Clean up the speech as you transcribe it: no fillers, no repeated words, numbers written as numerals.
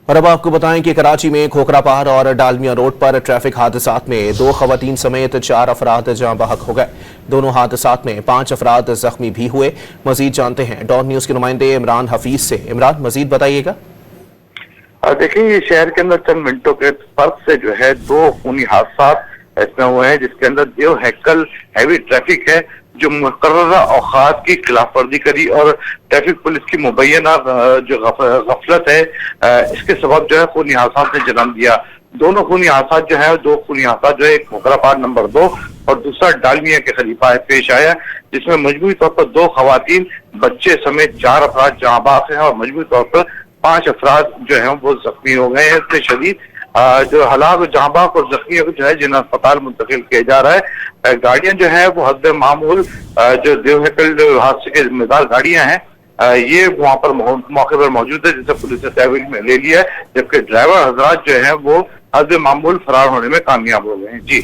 اور اب آپ کو بتائیں کہ کراچی میں کھوکھرا پہاڑ اور ڈالمیا روڈ پر ٹریفک حادثات میں 2 خواتین سمیت 4 افراد جاں بحق ہو گئے۔ دونوں حادثات میں 5 افراد زخمی بھی ہوئے۔ مزید جانتے ہیں ڈان نیوز کے نمائندے عمران حفیظ سے۔ عمران، مزید بتائیے گا۔ دیکھیں، یہ شہر کے اندر چند منٹوں کے فرق سے جو ہے 2 خونی حادثات اس میں ہوئے ہیں، جس کے اندر دیو ہیکل ہیوی ٹریفک ہے جو مقررہ اوقات کی خلاف ورزی کری اور ٹریفک پولیس کی مبینہ جو غفلت ہے اس کے سبب جو ہے خونی حادثات نے جنم دیا۔ دونوں خونی حادثات جو ہے 2 خونی حادثات جو ہے، ایک کھوکھرا پہاڑ نمبر 2 اور دوسرا ڈالمیا کے قریب پیش آیا، جس میں مجموعی طور پر 2 خواتین، بچے سمیت 4 افراد جاں بحق ہیں اور مجموعی طور پر 5 افراد جو ہیں وہ زخمی ہو گئے ہیں۔ اس سے شدید جو ہلاک جاں بحق اور زخمیوں کو جو ہے جنہیں اسپتال منتقل کیا جا رہا ہے۔ گاڑیاں جو ہیں وہ حسب معمول جو دیو ہیکل حادثے کے ذمہ دار گاڑیاں ہیں یہ وہاں پر موقع پر موجود ہے، جسے پولیس نے تحویل میں لے لیا ہے، جبکہ ڈرائیور حضرات جو ہیں وہ حسب معمول فرار ہونے میں کامیاب ہو گئے ہیں۔ جی